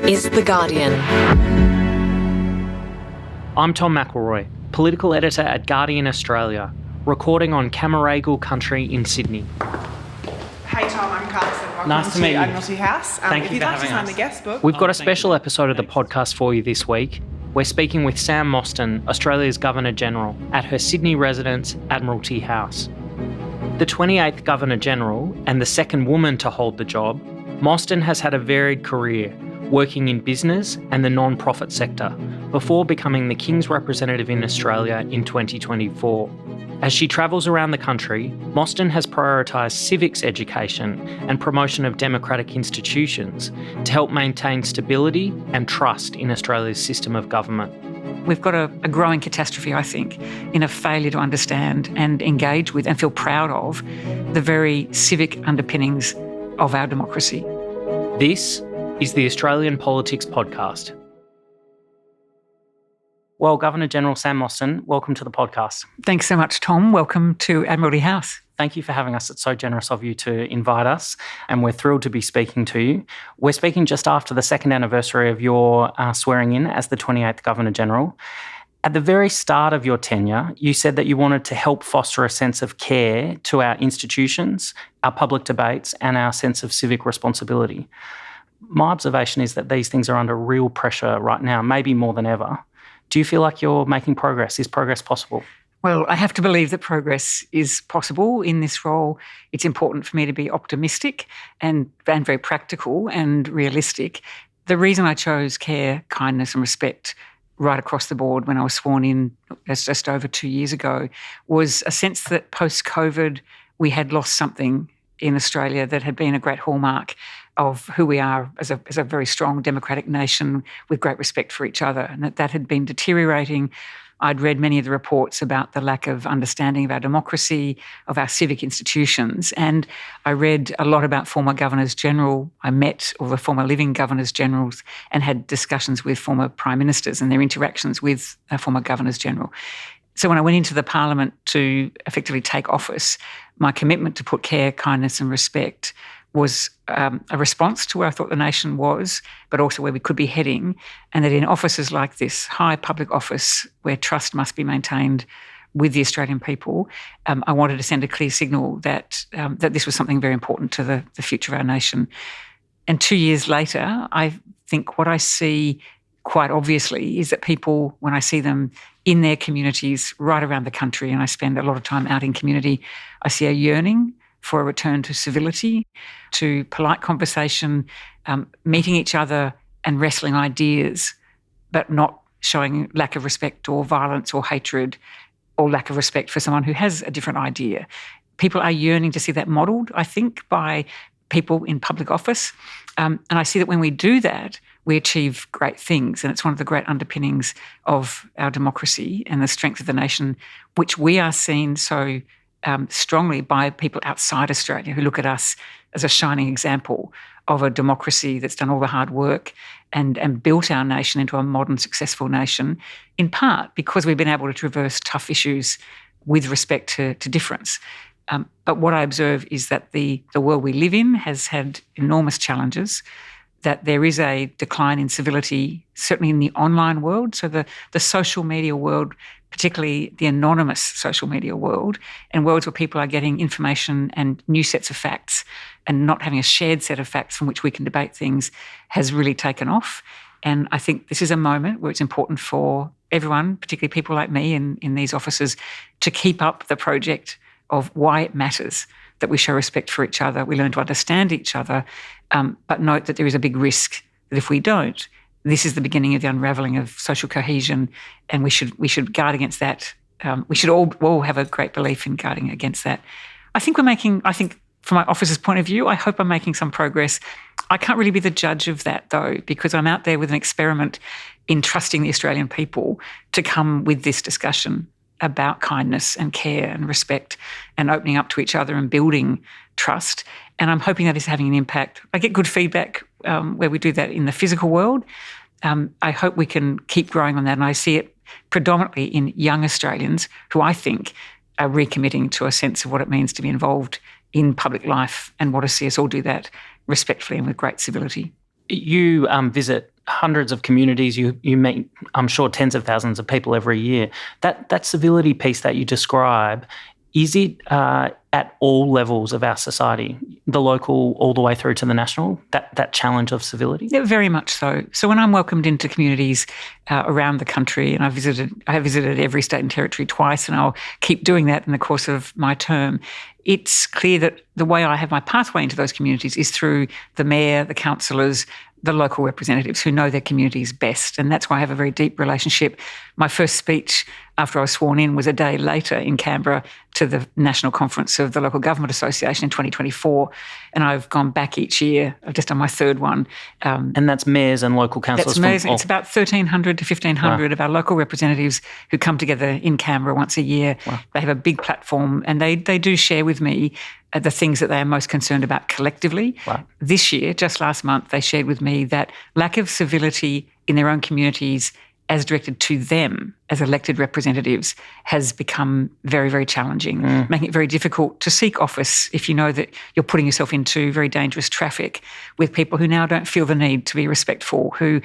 is The Guardian. I'm Tom McIlroy, political editor at Guardian Australia, recording on Camaragal country in Sydney. Hey Tom, I'm Carson. Welcome Nice to meet you. Admiralty House. Thank if you you'd for like to having sign us. the guest book. We've got a special episode of the podcast for you this week. We're speaking with Sam Mostyn, Australia's Governor-General, at her Sydney residence, Admiralty House. The 28th Governor-General and the second woman to hold the job, Mostyn has had a varied career, working in business and the non-profit sector, before becoming the King's representative in Australia in 2024. As she travels around the country, Mostyn has prioritised civics education and promotion of democratic institutions to help maintain stability and trust in Australia's system of government. We've got a growing catastrophe, I think, in a failure to understand and engage with and feel proud of the very civic underpinnings of our democracy. This is the Australian Politics Podcast. Well, Governor-General Sam Mostyn, welcome to the podcast. Thanks so much, Tom. Welcome to Admiralty House. Thank you for having us. It's so generous of you to invite us, and we're thrilled to be speaking to you. We're speaking just after the second anniversary of your swearing in as the 28th Governor-General. At the very start of your tenure, you said that you wanted to help foster a sense of care to our institutions, our public debates, and our sense of civic responsibility. My observation is that these things are under real pressure right now, maybe more than ever. Do you feel like you're making progress? Is progress possible? Well, I have to believe that progress is possible in this role. It's important for me to be optimistic and very practical and realistic. The reason I chose care, kindness and respect right across the board when I was sworn in just over 2 years ago was a sense that post-COVID we had lost something in Australia that had been a great hallmark of who we are as a very strong democratic nation with great respect for each other, and that had been deteriorating. I'd read many of the reports about the lack of understanding of our democracy, of our civic institutions, and I read a lot about former Governors-General. I met all the former living Governors-Generals and had discussions with former Prime Ministers and their interactions with former Governors-General. So when I went into the Parliament to effectively take office, my commitment to put care, kindness and respect was a response to where I thought the nation was, but also where we could be heading, and that in offices like this, high public office where trust must be maintained with the Australian people, I wanted to send a clear signal that this was something very important to the future of our nation. And 2 years later, I think what I see quite obviously is that people, when I see them in their communities right around the country, and I spend a lot of time out in community, I see a yearning for a return to civility, to polite conversation, meeting each other and wrestling ideas, but not showing lack of respect or violence or hatred or lack of respect for someone who has a different idea. People are yearning to see that modelled, I think, by people in public office. And I see that when we do that, we achieve great things. And it's one of the great underpinnings of our democracy and the strength of the nation, which we are seen so strongly by people outside Australia who look at us as a shining example of a democracy that's done all the hard work and built our nation into a modern, successful nation, in part because we've been able to traverse tough issues with respect to difference. But what I observe is that the world we live in has had enormous challenges, that there is a decline in civility, certainly in the online world. So the social media world, particularly the anonymous social media world, and worlds where people are getting information and new sets of facts and not having a shared set of facts from which we can debate things, has really taken off. And I think this is a moment where it's important for everyone, particularly people like me in these offices, to keep up the project of why it matters that we show respect for each other, we learn to understand each other, but note that there is a big risk that if we don't, this is the beginning of the unravelling of social cohesion, and we should guard against that. We should all have a great belief in guarding against that. I think from my office's point of view, I hope I'm making some progress. I can't really be the judge of that though, because I'm out there with an experiment in trusting the Australian people to come with this discussion about kindness and care and respect and opening up to each other and building trust. And I'm hoping that is having an impact. I get good feedback where we do that in the physical world. I hope we can keep growing on that. And I see it predominantly in young Australians who I think are recommitting to a sense of what it means to be involved in public life and want to see us all do that respectfully and with great civility. You visit hundreds of communities. You meet, I'm sure, tens of thousands of people every year. That civility piece that you describe, is it at all levels of our society, the local all the way through to the national, that challenge of civility? Yeah, very much so. So when I'm welcomed into communities around the country, and I have visited every state and territory twice, and I'll keep doing that in the course of my term, it's clear that the way I have my pathway into those communities is through the mayor, the councillors, the local representatives who know their communities best. And that's why I have a very deep relationship. My first speech after I was sworn in was a day later in Canberra to the National Conference of the Local Government Association in 2024. And I've gone back each year. I've just done my third one. And that's mayors and local councillors? That's mayors. It's about 1,300 to 1,500 of our local representatives who come together in Canberra once a year. Wow. They have a big platform, and they do share with me the things that they are most concerned about collectively. Right. This year, just last month, they shared with me that lack of civility in their own communities as directed to them as elected representatives has become very, very challenging, making it very difficult to seek office if you know that you're putting yourself into very dangerous traffic with people who now don't feel the need to be respectful, who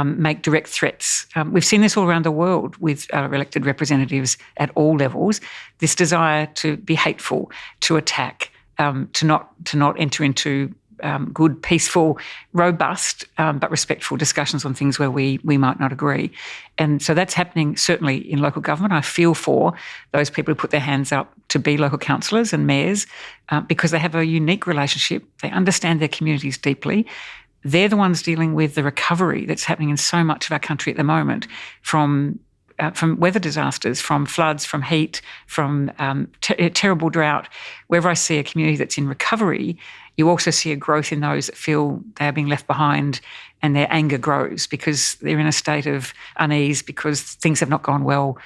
make direct threats. We've seen this all around the world with elected representatives at all levels, this desire to be hateful, to attack, to not enter into good, peaceful, robust, but respectful discussions on things where we might not agree. And so that's happening certainly in local government. I feel for those people who put their hands up to be local councillors and mayors because they have a unique relationship. They understand their communities deeply. They're the ones dealing with the recovery that's happening in so much of our country at the moment from weather disasters, from floods, from heat, from terrible drought. Wherever I see a community that's in recovery, you also see a growth in those that feel they are being left behind, and their anger grows because they're in a state of unease because things have not gone well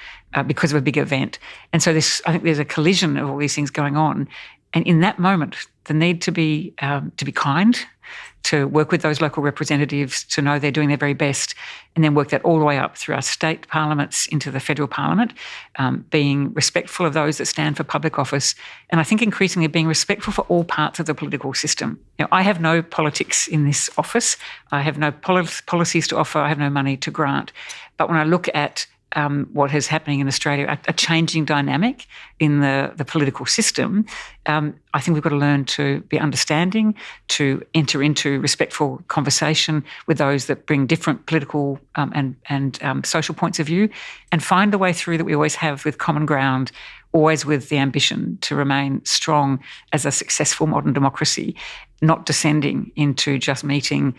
because of a big event. And so I think there's a collision of all these things going on. And in that moment, the need to be kind, to work with those local representatives, to know they're doing their very best, and then work that all the way up through our state parliaments into the federal parliament, being respectful of those that stand for public office, and I think increasingly being respectful for all parts of the political system. Now, I have no politics in this office. I have no policies to offer. I have no money to grant. But when I look at what is happening in Australia, a changing dynamic in the political system, I think we've got to learn to be understanding, to enter into respectful conversation with those that bring different political and social points of view, and find the way through that we always have with common ground, always with the ambition to remain strong as a successful modern democracy, not descending into just meeting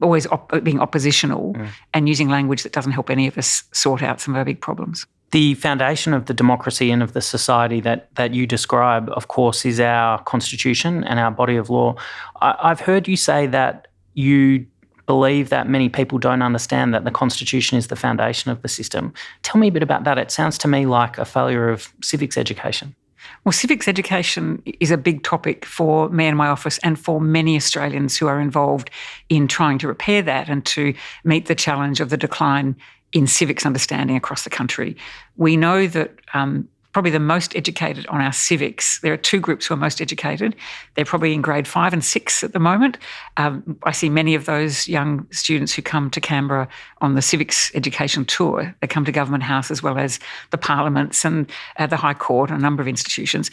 always being oppositional and using language that doesn't help any of us sort out some of our big problems. The foundation of the democracy and of the society that you describe, of course, is our constitution and our body of law. I've heard you say that you believe that many people don't understand that the constitution is the foundation of the system. Tell me a bit about that. It sounds to me like a failure of civics education. Well, civics education is a big topic for me and my office and for many Australians who are involved in trying to repair that and to meet the challenge of the decline in civics understanding across the country. We know that probably the most educated on our civics, there are two groups who are most educated. They're probably in grade 5 and 6 at the moment. I see many of those young students who come to Canberra on the civics education tour. They come to Government House as well as the parliaments and the High Court and a number of institutions.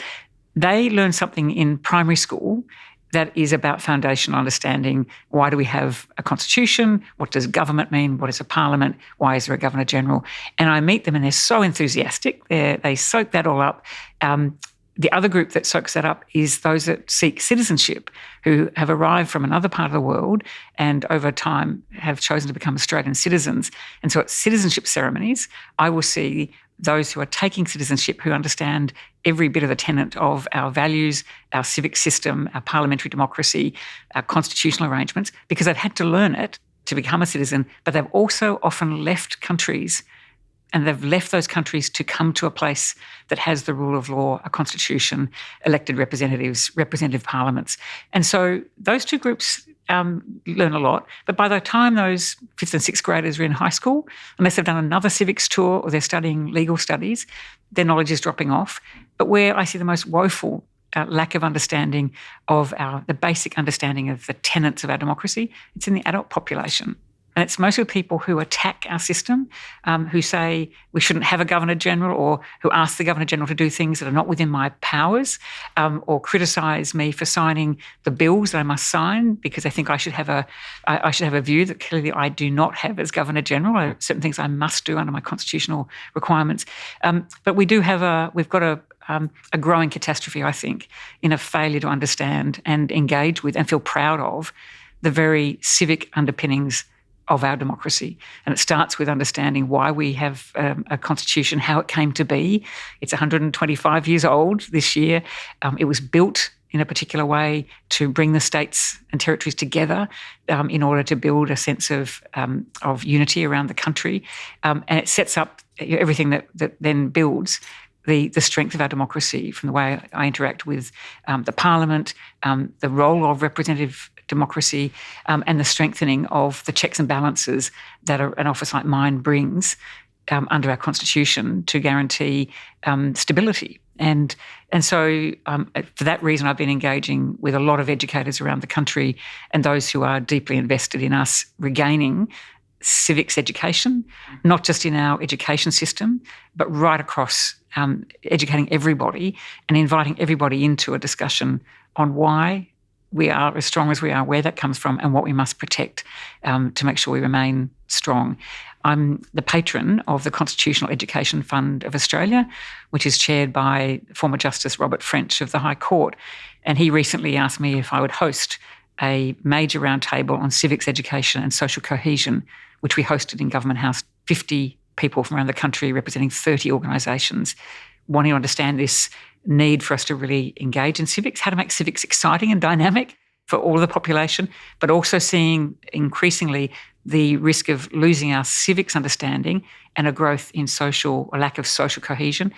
They learn something in primary school that is about foundational understanding. Why do we have a constitution? What does government mean? What is a parliament? Why is there a Governor-General? And I meet them and they're so enthusiastic. They soak that all up. The other group that soaks that up is those that seek citizenship, who have arrived from another part of the world and over time have chosen to become Australian citizens. And so at citizenship ceremonies, I will see those who are taking citizenship, who understand every bit of the tenet of our values, our civic system, our parliamentary democracy, our constitutional arrangements, because they've had to learn it to become a citizen, but they've also often left countries, and they've left those countries to come to a place that has the rule of law, a constitution, elected representatives, representative parliaments. And so those two groups learn a lot. But by the time those 5th and 6th graders are in high school, unless they've done another civics tour or they're studying legal studies, their knowledge is dropping off. But where I see the most woeful lack of understanding of the basic understanding of the tenets of our democracy, it's in the adult population. And it's mostly people who attack our system, who say we shouldn't have a Governor-General, or who ask the Governor-General to do things that are not within my powers, or criticise me for signing the bills that I must sign because they think I should have a view that clearly I do not have as Governor-General. Certain things I must do under my constitutional requirements. But we've got a growing catastrophe, I think, in a failure to understand and engage with and feel proud of the very civic underpinnings of our democracy. And it starts with understanding why we have a constitution, how it came to be. It's 125 years old this year. It was built in a particular way to bring the states and territories together in order to build a sense of unity around the country. And it sets up everything that then builds the strength of our democracy, from the way I interact with the Parliament, the role of representative democracy, and the strengthening of the checks and balances that an office like mine brings under our Constitution to guarantee stability. And so for that reason, I've been engaging with a lot of educators around the country and those who are deeply invested in us regaining civics education, not just in our education system, but right across educating everybody and inviting everybody into a discussion on why we are as strong as we are, where that comes from, and what we must protect to make sure we remain strong. I'm the patron of the Constitutional Education Fund of Australia, which is chaired by former Justice Robert French of the High Court. And he recently asked me if I would host a major roundtable on civics education and social cohesion, which we hosted in Government House. 50 people from around the country representing 30 organisations wanting to understand this need for us to really engage in civics, how to make civics exciting and dynamic for all of the population, but also seeing increasingly the risk of losing our civics understanding and a growth in a lack of social cohesion,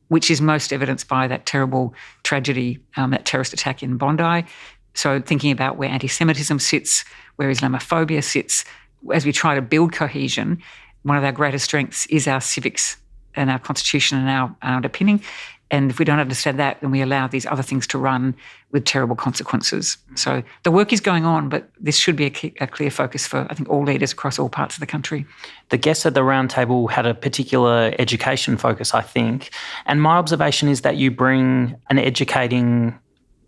which is most evidenced by that terrible tragedy, that terrorist attack in Bondi. So thinking about where anti-Semitism sits, where Islamophobia sits, as we try to build cohesion, one of our greatest strengths is our civics and our constitution and our underpinning. And if we don't understand that, then we allow these other things to run with terrible consequences. So the work is going on, but this should be a clear focus for, I think, all leaders across all parts of the country. The guests at the roundtable had a particular education focus, I think. And my observation is that you bring an educating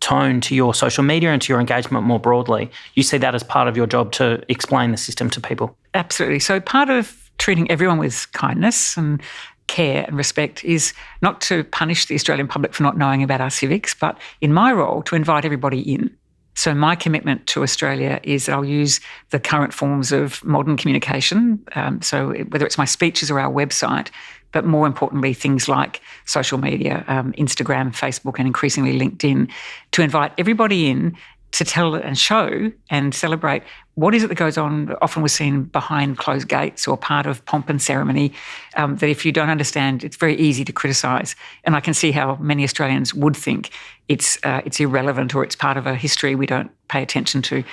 tone to your social media and to your engagement more broadly. You see that as part of your job to explain the system to people. Absolutely. So part of treating everyone with kindness and care and respect is not to punish the Australian public for not knowing about our civics, but in my role, to invite everybody in. So my commitment to Australia is that I'll use the current forms of modern communication, so whether it's my speeches or our website, but more importantly, things like social media, Instagram, Facebook, and increasingly LinkedIn, to invite everybody in to tell and show and celebrate what is it that goes on. Often we're seen behind closed gates or part of pomp and ceremony, that if you don't understand, it's very easy to criticise. And I can see how many Australians would think it's irrelevant or it's part of a history we don't pay attention to.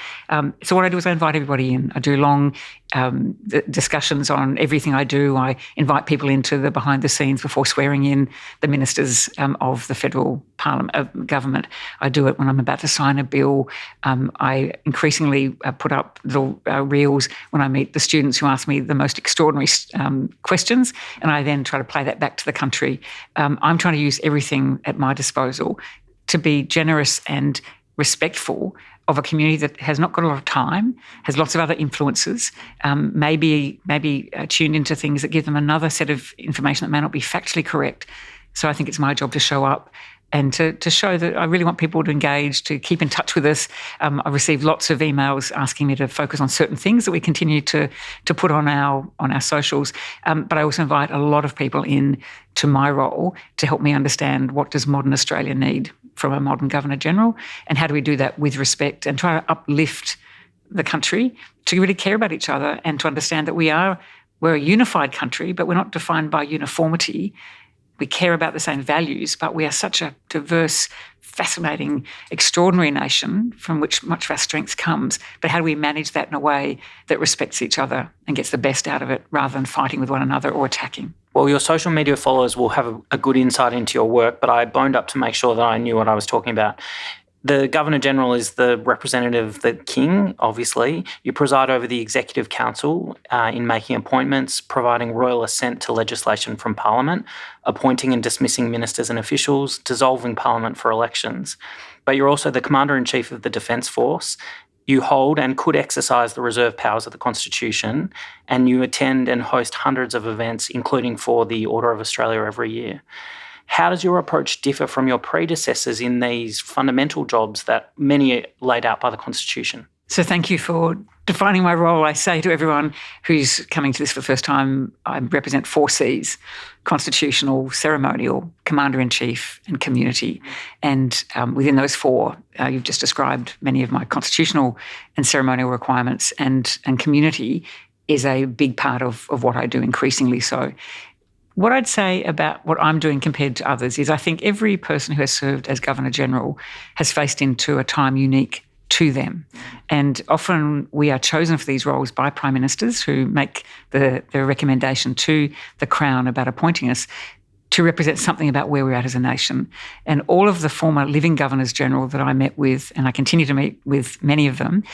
So what I do is I invite everybody in. I do long discussions on everything I do. I invite people into the behind the scenes before swearing in the ministers of the federal government. I do it when I'm about to sign a bill. I increasingly put up little reels when I meet the students who ask me the most extraordinary questions, and I then try to play that back to the country. I'm trying to use everything at my disposal to be generous and respectful of a community that has not got a lot of time, has lots of other influences, maybe tuned into things that give them another set of information that may not be factually correct. So I think it's my job to show up and to show that I really want people to engage, to keep in touch with us. I receive lots of emails asking me to focus on certain things that we continue to put on our socials. But I also invite a lot of people in to my role to help me understand what does modern Australia need from a modern Governor-General, and how do we do that with respect and try to uplift the country to really care about each other and to understand that we're a unified country, but we're not defined by uniformity. We care about the same values, but we are such a diverse, fascinating, extraordinary nation from which much of our strength comes. But how do we manage that in a way that respects each other and gets the best out of it rather than fighting with one another or attacking? Well, your social media followers will have a good insight into your work, but I boned up to make sure that I knew what I was talking about. The Governor-General is the representative of the King, obviously. You preside over the Executive Council in making appointments, providing royal assent to legislation from Parliament, appointing and dismissing ministers and officials, dissolving Parliament for elections. But you're also the Commander-in-Chief of the Defence Force. You hold and could exercise the reserve powers of the Constitution, and you attend and host hundreds of events, including for the Order of Australia every year. How does your approach differ from your predecessors in these fundamental jobs that many are laid out by the Constitution? So thank you for defining my role. I say to everyone who's coming to this for the first time, I represent 4 Cs: constitutional, ceremonial, commander-in-chief and community. And within those 4, you've just described many of my constitutional and ceremonial requirements, and community is a big part of what I do, increasingly so. What I'd say about what I'm doing compared to others is I think every person who has served as Governor-General has faced into a time unique to them. And often we are chosen for these roles by Prime Ministers who make the recommendation to the Crown about appointing us to represent something about where we're at as a nation. And all of the former living Governors-General that I met with, and I continue to meet with many of them,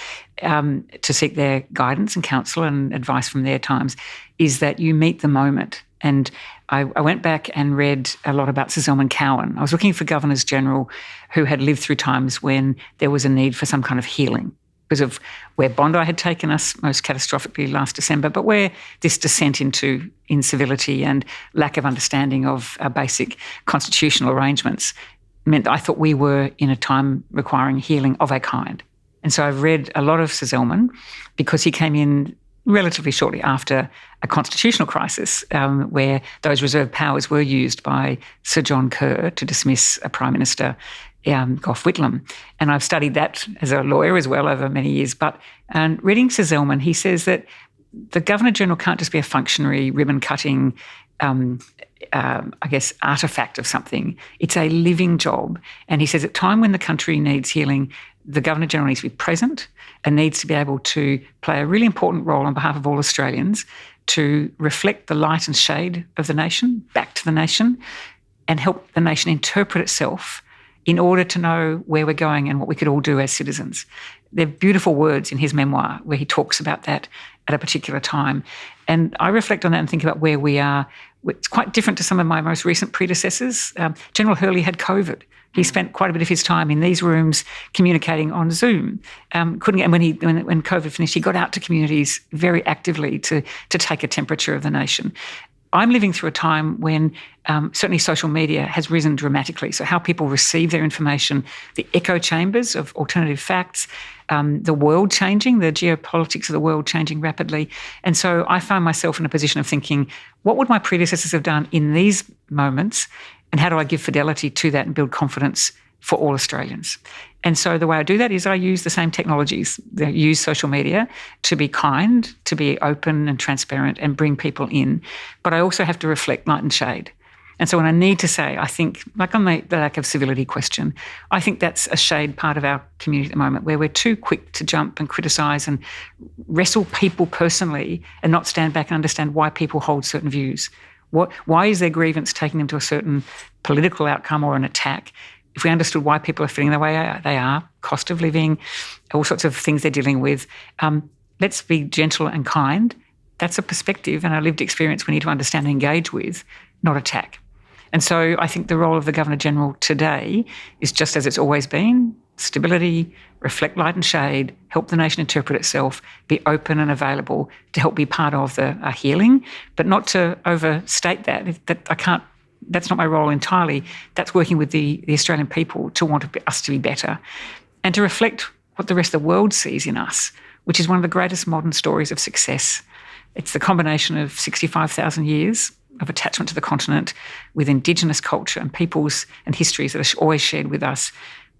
to seek their guidance and counsel and advice from their times, is that you meet the moment. And I went back and read a lot about Sir Zelman Cowen. I was looking for Governors-General who had lived through times when there was a need for some kind of healing because of where Bondi had taken us most catastrophically last December, but where this descent into incivility and lack of understanding of our basic constitutional arrangements meant that I thought we were in a time requiring healing of a kind. And so I've read a lot of Sir Zelman because he came in relatively shortly after a constitutional crisis where those reserve powers were used by Sir John Kerr to dismiss a Prime Minister, Gough Whitlam. And I've studied that as a lawyer as well over many years. But reading Sir Zelman, he says that the Governor-General can't just be a functionary, ribbon-cutting, artefact of something. It's a living job. And he says at a time when the country needs healing, the Governor-General needs to be present and needs to be able to play a really important role on behalf of all Australians to reflect the light and shade of the nation back to the nation and help the nation interpret itself in order to know where we're going and what we could all do as citizens. There are beautiful words in his memoir where he talks about that at a particular time. And I reflect on that and think about where we are. It's quite different to some of my most recent predecessors. General Hurley had COVID. He spent quite a bit of his time in these rooms communicating on Zoom. And when COVID finished, he got out to communities very actively to take a temperature of the nation. I'm living through a time when certainly social media has risen dramatically. So how people receive their information, the echo chambers of alternative facts, the world changing, the geopolitics of the world changing rapidly. And so I found myself in a position of thinking, what would my predecessors have done in these moments? And how do I give fidelity to that and build confidence for all Australians? And so the way I do that is I use the same technologies. I use social media to be kind, to be open and transparent and bring people in. But I also have to reflect light and shade. And so when I need to say, I think, like on the lack of civility question, I think that's a shade part of our community at the moment where we're too quick to jump and criticise and wrestle people personally and not stand back and understand why people hold certain views. Why is their grievance taking them to a certain political outcome or an attack? If we understood why people are feeling the way they are, cost of living, all sorts of things they're dealing with, let's be gentle and kind. That's a perspective and a lived experience we need to understand and engage with, not attack. And so I think the role of the Governor-General today is just as it's always been: stability, reflect light and shade, help the nation interpret itself, be open and available to help be part of the healing, but not to overstate that. That's not my role entirely. That's working with the Australian people to want us to be better and to reflect what the rest of the world sees in us, which is one of the greatest modern stories of success. It's the combination of 65,000 years of attachment to the continent with Indigenous culture and peoples and histories that are always shared with us,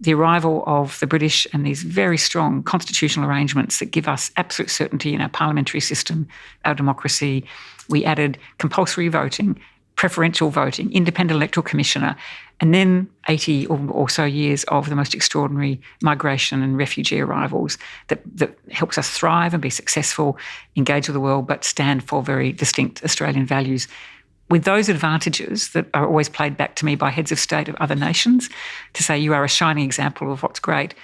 the arrival of the British and these very strong constitutional arrangements that give us absolute certainty in our parliamentary system, our democracy. We added compulsory voting, preferential voting, independent electoral commissioner, and then 80 or so years of the most extraordinary migration and refugee arrivals that helps us thrive and be successful, engage with the world, but stand for very distinct Australian values. with those advantages that are always played back to me by heads of state of other nations to say, you are a shining example of what's great,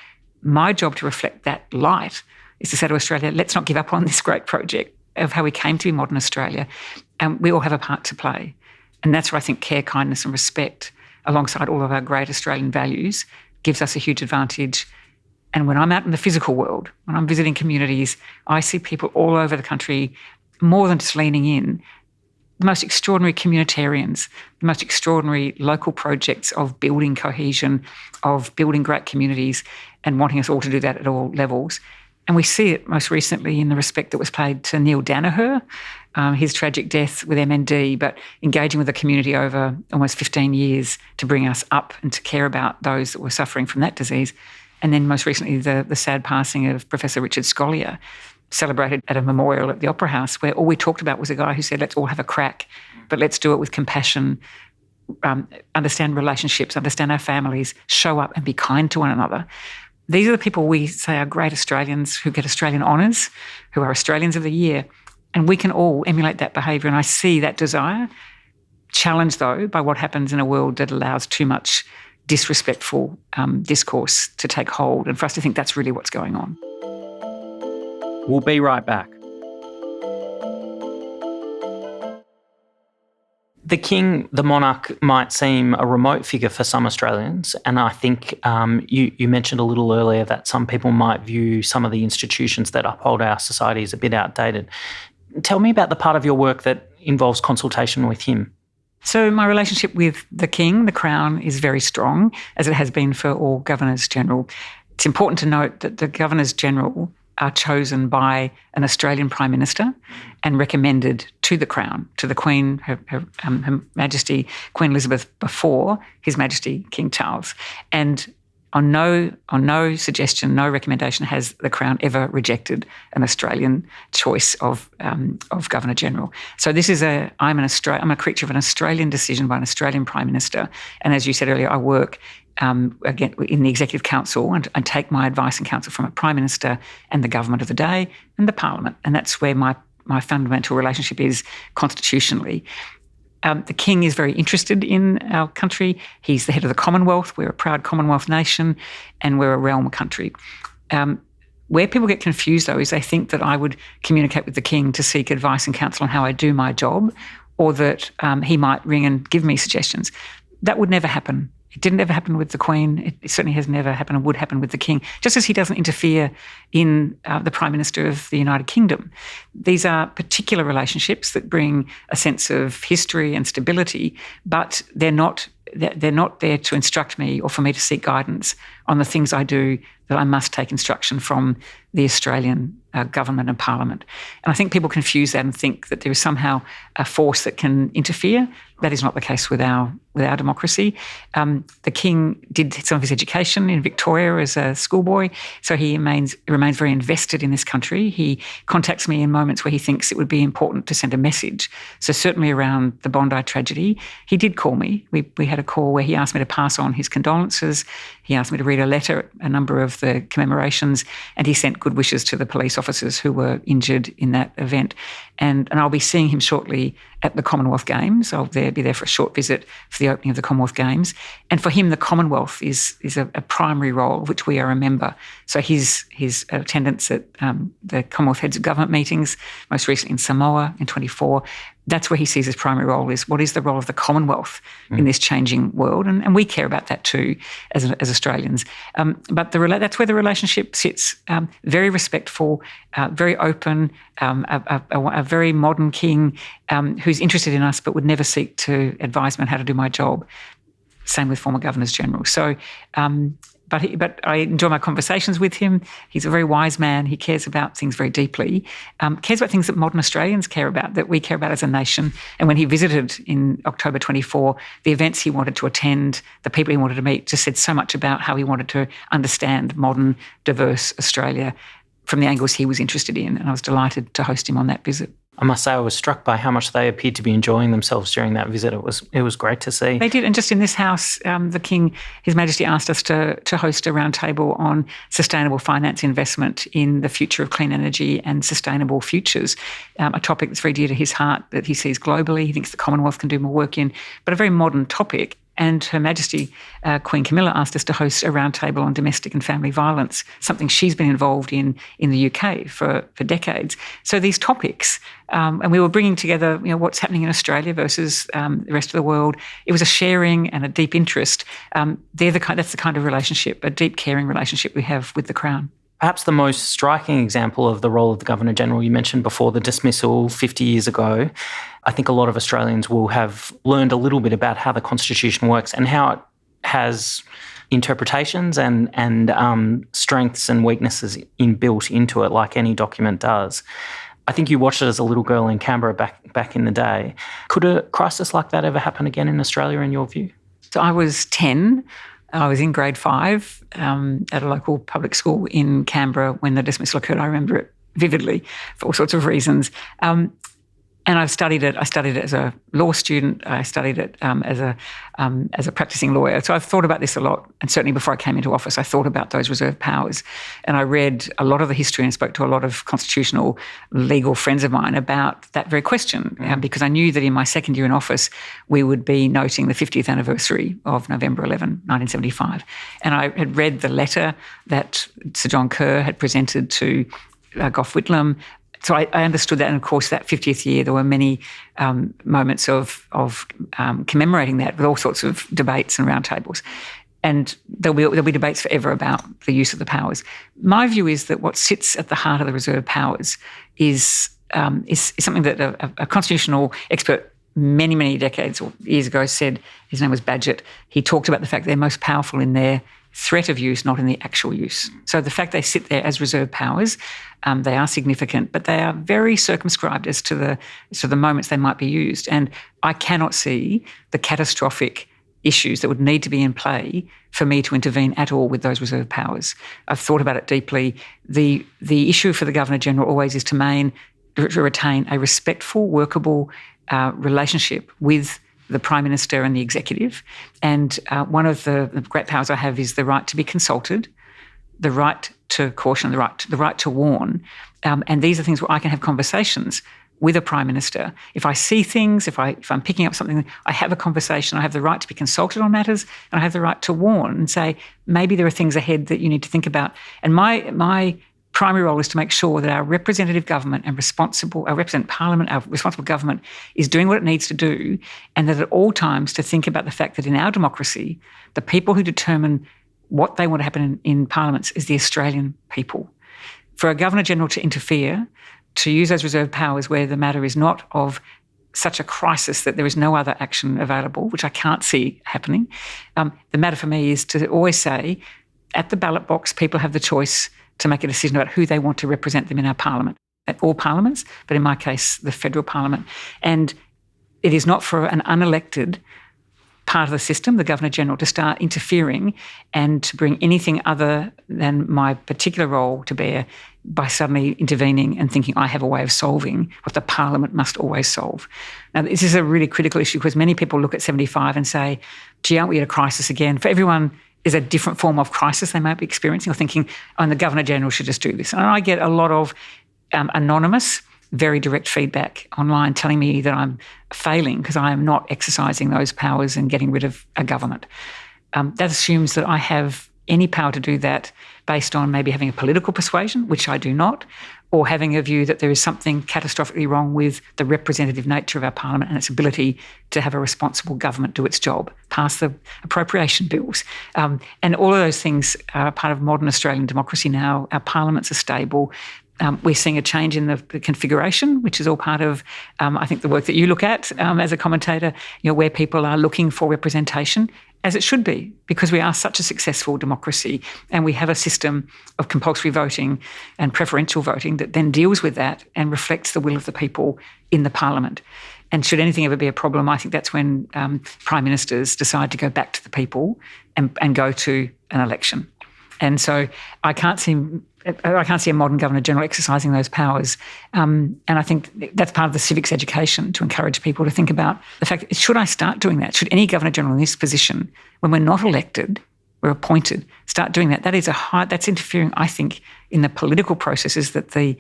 my job to reflect that light is to say to Australia, let's not give up on this great project of how we came to be modern Australia. And we all have a part to play. And that's where I think care, kindness and respect, alongside all of our great Australian values, gives us a huge advantage. And when I'm out in the physical world, when I'm visiting communities, I see people all over the country more than just leaning in. The most extraordinary communitarians, the most extraordinary local projects of building cohesion, of building great communities and wanting us all to do that at all levels. And we see it most recently in the respect that was paid to Neil Danaher, his tragic death with MND, but engaging with the community over almost 15 years to bring us up and to care about those that were suffering from that disease. And then most recently, the sad passing of Professor Richard Scolyer, celebrated at a memorial at the Opera House, where all we talked about was a guy who said, let's all have a crack, but let's do it with compassion, understand relationships, understand our families, show up and be kind to one another. These are the people we say are great Australians, who get Australian honours, who are Australians of the Year, and we can all emulate that behaviour. And I see that desire challenged, though, by what happens in a world that allows too much disrespectful discourse to take hold, and for us to think that's really what's going on. We'll be right back. The King, the monarch, might seem a remote figure for some Australians, and I think you mentioned a little earlier that some people might view some of the institutions that uphold our society as a bit outdated. Tell me about the part of your work that involves consultation with him. So my relationship with the King, the Crown, is very strong, as it has been for all Governors-General. It's important to note that the Governors-General are chosen by an Australian Prime Minister and recommended to the Crown, to the Queen, Her Majesty Queen Elizabeth, before His Majesty King Charles. And on no suggestion, no recommendation has the Crown ever rejected an Australian choice of Governor-General. So this is I'm a creature of an Australian decision by an Australian Prime Minister. And as you said earlier, I work again in the Executive Council and take my advice and counsel from a Prime Minister and the government of the day and the Parliament. And that's where my fundamental relationship is constitutionally. The King is very interested in our country. He's the head of the Commonwealth. We're a proud Commonwealth nation and we're a realm country. Where people get confused, though, is they think that I would communicate with the King to seek advice and counsel on how I do my job, or that he might ring and give me suggestions. That would never happen. It didn't ever happen with the Queen. It certainly has never happened and would happen with the King, just as he doesn't interfere in the Prime Minister of the United Kingdom. These are particular relationships that bring a sense of history and stability, but they're not there to instruct me or for me to seek guidance on the things I do, that I must take instruction from the Australian government and Parliament. And I think people confuse that and think that there is somehow a force that can interfere. That is not the case with our democracy. The King did some of his education in Victoria as a schoolboy, so he remains very invested in this country. He contacts me in moments where he thinks it would be important to send a message. So certainly around the Bondi tragedy, he did call me. We had a call where he asked me to pass on his condolences. He asked me to read a letter at a number of the commemorations, and he sent good wishes to the police officers who were injured in that event. And I'll be seeing him shortly at the Commonwealth Games. I'll be there for a short visit for the opening of the Commonwealth Games. And for him, the Commonwealth is a primary role of which we are a member. So his attendance at the Commonwealth Heads of Government meetings, most recently in Samoa in 24, that's where he sees his primary role is what is the role of the Commonwealth in this changing world. And we care about that too as Australians. But that's where the relationship sits, very respectful, very open, a very modern king who's interested in us but would never seek to advise me on how to do my job. Same with former Governors-General. So, but I enjoy my conversations with him. He's a very wise man. He cares about things very deeply, cares about things that modern Australians care about, that we care about as a nation. And when he visited in October 24, the events he wanted to attend, the people he wanted to meet, just said so much about how he wanted to understand modern, diverse Australia from the angles he was interested in. And I was delighted to host him on that visit. I must say I was struck by how much they appeared to be enjoying themselves during that visit. It was great to see. They did, and just in this house, the King, His Majesty, asked us to host a roundtable on sustainable finance investment in the future of clean energy and sustainable futures, a topic that's very dear to his heart, that he sees globally. He thinks the Commonwealth can do more work in, but a very modern topic. And Her Majesty, Queen Camilla, asked us to host a roundtable on domestic and family violence, something she's been involved in the UK for decades. So these topics, and we were bringing together, what's happening in Australia versus the rest of the world. It was a sharing and a deep interest. That's the kind of relationship, a deep caring relationship we have with the Crown. Perhaps the most striking example of the role of the Governor-General, you mentioned before the dismissal 50 years ago. I think a lot of Australians will have learned a little bit about how the Constitution works and how it has interpretations and strengths and weaknesses inbuilt into it, like any document does. I think you watched it as a little girl in Canberra back in the day. Could a crisis like that ever happen again in Australia, in your view? So I was 10. I was in grade 5 at a local public school in Canberra when the dismissal occurred. I remember it vividly for all sorts of reasons. And I've studied it. I studied it as a law student. I studied it as a practicing lawyer. So I've thought about this a lot. And certainly before I came into office, I thought about those reserved powers. And I read a lot of the history and spoke to a lot of constitutional legal friends of mine about that very question, because I knew that in my second year in office, we would be noting the 50th anniversary of November 11, 1975. And I had read the letter that Sir John Kerr had presented to Gough Whitlam. So I understood that, and of course, that 50th year, there were many moments of commemorating that with all sorts of debates and roundtables. And there'll be debates forever about the use of the powers. My view is that what sits at the heart of the reserved powers is something that a constitutional expert many, many decades or years ago said. His name was Badgett. He talked about the fact they're most powerful in their threat of use, not in the actual use. So the fact they sit there as reserved powers, they are significant, but they are very circumscribed as to the moments they might be used. And I cannot see the catastrophic issues that would need to be in play for me to intervene at all with those reserved powers. I've thought about it deeply. The issue for the Governor-General always is to retain a respectful, workable relationship with the Prime Minister and the Executive. And one of the great powers I have is the right to be consulted, the right to caution, the right to warn. And these are things where I can have conversations with a Prime Minister. If I see things, if I'm picking up something, I have a conversation. I have the right to be consulted on matters, and I have the right to warn and say, maybe there are things ahead that you need to think about. And my primary role is to make sure that our representative government and our representative parliament, our responsible government is doing what it needs to do, and that at all times to think about the fact that in our democracy, the people who determine what they want to happen in parliaments is the Australian people. For a Governor-General to interfere, to use those reserved powers where the matter is not of such a crisis that there is no other action available, which I can't see happening, the matter for me is to always say, at the ballot box, people have the choice to make a decision about who they want to represent them in our parliament, at all parliaments, but in my case, the federal parliament. And it is not for an unelected part of the system, the Governor-General, to start interfering and to bring anything other than my particular role to bear by suddenly intervening and thinking I have a way of solving what the Parliament must always solve. Now, this is a really critical issue because many people look at 75 and say, gee, aren't we at a crisis again? For everyone, is a different form of crisis they might be experiencing or thinking, oh, and the Governor-General should just do this. And I get a lot of anonymous, very direct feedback online telling me that I'm failing because I am not exercising those powers and getting rid of a government. That assumes that I have any power to do that based on maybe having a political persuasion, which I do not, or having a view that there is something catastrophically wrong with the representative nature of our parliament and its ability to have a responsible government do its job, pass the appropriation bills. And all of those things are part of modern Australian democracy now. Our parliaments are stable. We're seeing a change in the configuration, which is all part of, I think, the work that you look at as a commentator, where people are looking for representation, as it should be, because we are such a successful democracy and we have a system of compulsory voting and preferential voting that then deals with that and reflects the will of the people in the parliament. And should anything ever be a problem, I think that's when prime ministers decide to go back to the people and go to an election. And so I can't see I can't see a modern Governor-General exercising those powers. And I think that's part of the civics education, to encourage people to think about the fact that, should I start doing that? Should any Governor-General in this position, when we're not elected, we're appointed, start doing that? That's interfering, I think, in the political processes that the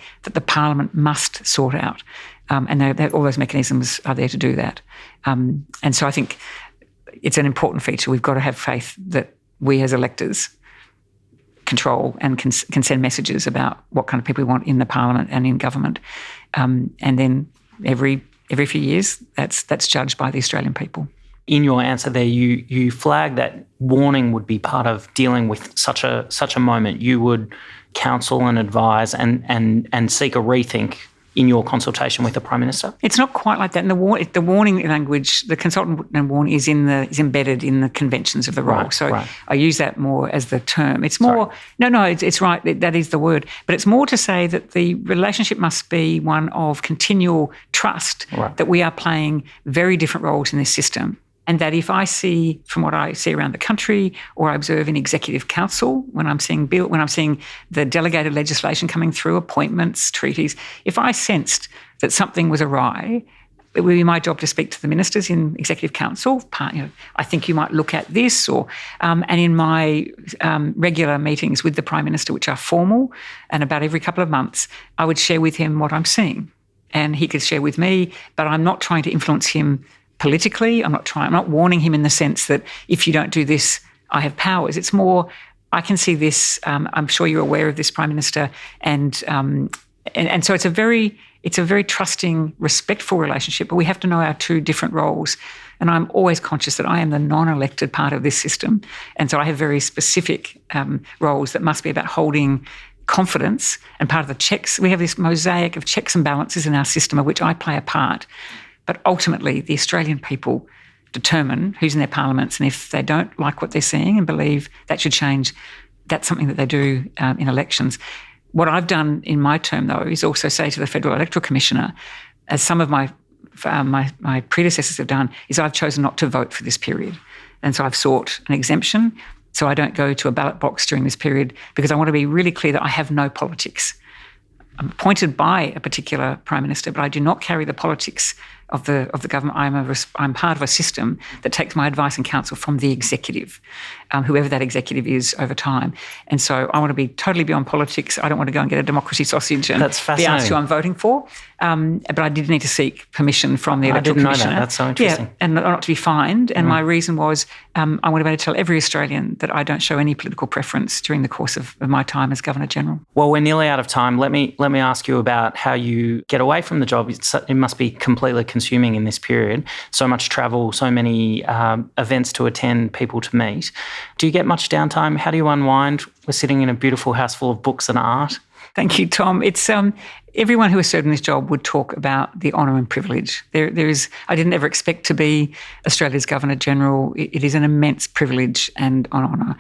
Parliament must sort out. And all those mechanisms are there to do that. And so I think it's an important feature. We've got to have faith that we as electors control and can send messages about what kind of people we want in the Parliament and in government. And then every few years, that's judged by the Australian people. In your answer there, you flagged that warning would be part of dealing with such a moment. You would counsel and advise and seek a rethink in your consultation with the Prime Minister? It's not quite like that. And the warning language, the consultant and warn is embedded in the conventions of the role. Right. I use that more as the term. It's more, it's right, that is the word. But it's more to say that the relationship must be one of continual trust, that we are playing very different roles in this system. And that if I see, from what I see around the country, or I observe in Executive Council, when I'm seeing the delegated legislation coming through, appointments, treaties, if I sensed that something was awry, it would be my job to speak to the ministers in Executive Council. I think you might look at this, and in my regular meetings with the Prime Minister, which are formal and about every couple of months, I would share with him what I'm seeing, and he could share with me. But I'm not trying to influence him politically. I'm not warning him in the sense that if you don't do this, I have powers. It's more, I can see this. I'm sure you're aware of this, Prime Minister, and so it's a very trusting, respectful relationship. But we have to know our two different roles. And I'm always conscious that I am the non-elected part of this system, and so I have very specific roles that must be about holding confidence. And part of the checks, we have this mosaic of checks and balances in our system, of which I play a part. But ultimately, the Australian people determine who's in their parliaments, and if they don't like what they're seeing and believe that should change, that's something that they do in elections. What I've done in my term, though, is also say to the Federal Electoral Commissioner, as some of my predecessors have done, is I've chosen not to vote for this period. And so I've sought an exemption, so I don't go to a ballot box during this period, because I want to be really clear that I have no politics. I'm appointed by a particular Prime Minister, but I do not carry the politics of the government. I'm part of a system that takes my advice and counsel from the executive, whoever that executive is over time. And so I want to be totally beyond politics. I don't want to go and get a democracy sausage and be asked who I'm voting for. But I did need to seek permission from the Electoral Commissioner. I didn't know that. That's so interesting. Yeah, and not to be fined. And my reason was I want to be able to tell every Australian that I don't show any political preference during the course of my time as Governor-General. Well, we're nearly out of time. Let me ask you about how you get away from the job. It must be completely consuming in this period. So much travel, so many events to attend, people to meet. Do you get much downtime? How do you unwind? We're sitting in a beautiful house full of books and art. Thank you, Tom. It's everyone who has served in this job would talk about the honour and privilege. There is. I didn't ever expect to be Australia's Governor-General. It is an immense privilege and an honour.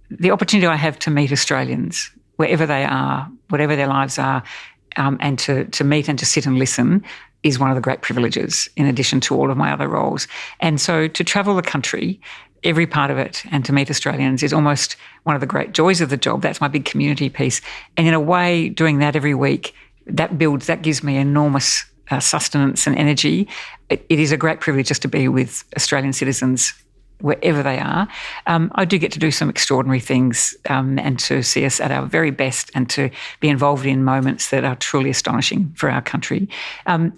The opportunity I have to meet Australians, wherever they are, whatever their lives are, and to meet and to sit and listen is one of the great privileges, in addition to all of my other roles. And so to travel the country, every part of it, and to meet Australians is almost one of the great joys of the job. That's my big community piece. And in a way, doing that every week, that gives me enormous sustenance and energy. It is a great privilege just to be with Australian citizens wherever they are. I do get to do some extraordinary things and to see us at our very best and to be involved in moments that are truly astonishing for our country.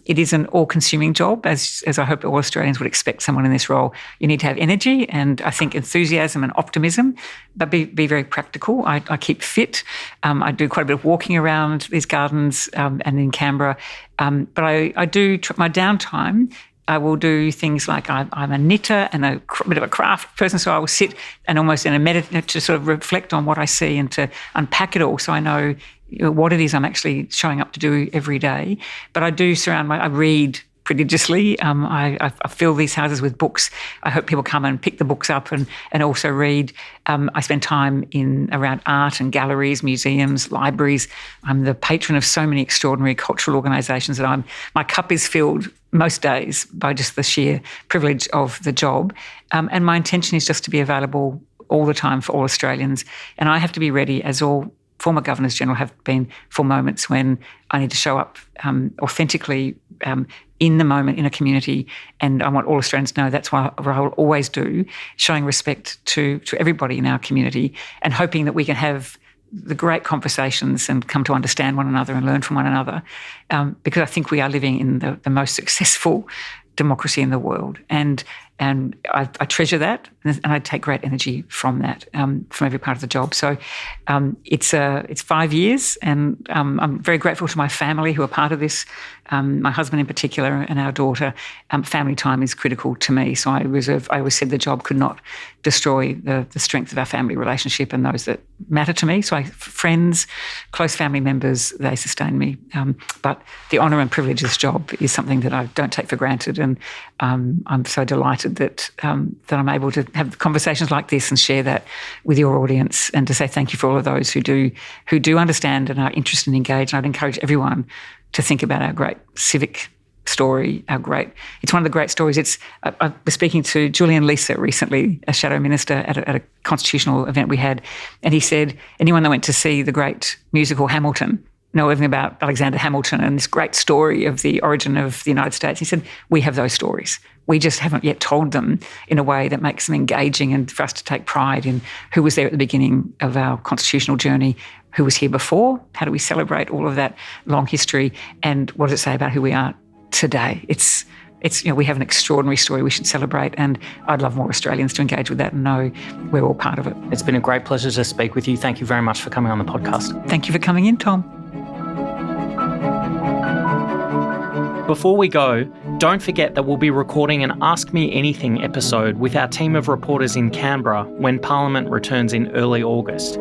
It is an all-consuming job, as I hope all Australians would expect someone in this role. You need to have energy and I think enthusiasm and optimism, but be very practical. I keep fit. I do quite a bit of walking around these gardens and in Canberra. But I do my downtime. I will do things like I'm a knitter and a bit of a craft person, so I will sit and almost in a meditate to sort of reflect on what I see and to unpack it all so I know what it is I'm actually showing up to do every day. But I do I read prodigiously. I fill these houses with books. I hope people come and pick the books up and also read. I spend time around art and galleries, museums, libraries. I'm the patron of so many extraordinary cultural organisations that my cup is filled most days by just the sheer privilege of the job. And my intention is just to be available all the time for all Australians. And I have to be ready, as all former Governors-General have been for moments when I need to show up authentically in the moment in a community, and I want all Australians to know that's what I will always do, showing respect to everybody in our community and hoping that we can have the great conversations and come to understand one another and learn from one another, because I think we are living in the most successful democracy in the world, and I treasure that, and I take great energy from that, from every part of the job. So it's 5 years, and I'm very grateful to my family who are part of this, my husband in particular and our daughter. Family time is critical to me, so I always said the job could not destroy the strength of our family relationship and those that matter to me. So friends, close family members, they sustain me. But the honour and privilege of this job is something that I don't take for granted, and I'm so delighted that I'm able to have conversations like this and share that with your audience, and to say thank you for all of those who do understand and are interested and engaged. And I'd encourage everyone to think about our great civic story, it's one of the great stories. I was speaking to Julian Leeser recently, a shadow minister, at a constitutional event we had, and he said anyone that went to see the great musical Hamilton know everything about Alexander Hamilton and this great story of the origin of the United States. He said, we have those stories. We just haven't yet told them in a way that makes them engaging, and for us to take pride in who was there at the beginning of our constitutional journey, who was here before, how do we celebrate all of that long history, and what does it say about who we are today? It's we have an extraordinary story we should celebrate, and I'd love more Australians to engage with that and know we're all part of it. It's been a great pleasure to speak with you. Thank you very much for coming on the podcast. Thank you for coming in, Tom. Before we go, don't forget that we'll be recording an Ask Me Anything episode with our team of reporters in Canberra when Parliament returns in early August.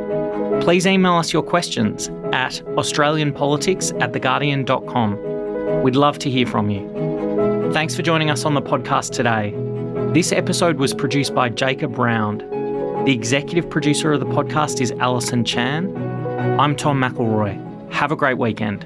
Please email us your questions at australianpolitics@theguardian.com. We'd love to hear from you. Thanks for joining us on the podcast today. This episode was produced by Jacob Round. The executive producer of the podcast is Alison Chan. I'm Tom McIlroy. Have a great weekend.